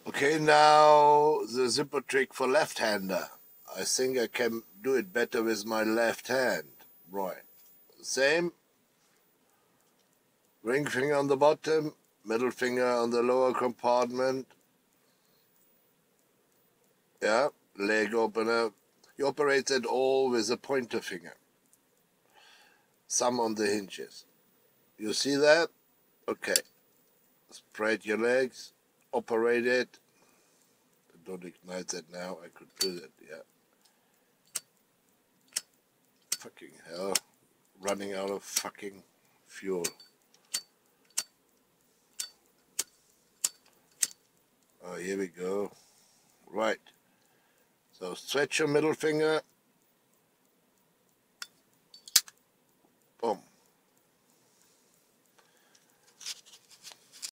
Okay, now the Zippo trick for left-hander. I think I can do it better with my left hand. Right. Same. Ring finger on the bottom, middle finger on the lower compartment. Yeah, leg opener. You operate it all with a pointer finger. Some on the hinges. You see that? Okay. Spread your legs. Operate it. Don't ignite that now. I could do that, yeah. Fucking hell. Running out of fucking fuel. Oh, here we go. Right. So stretch your middle finger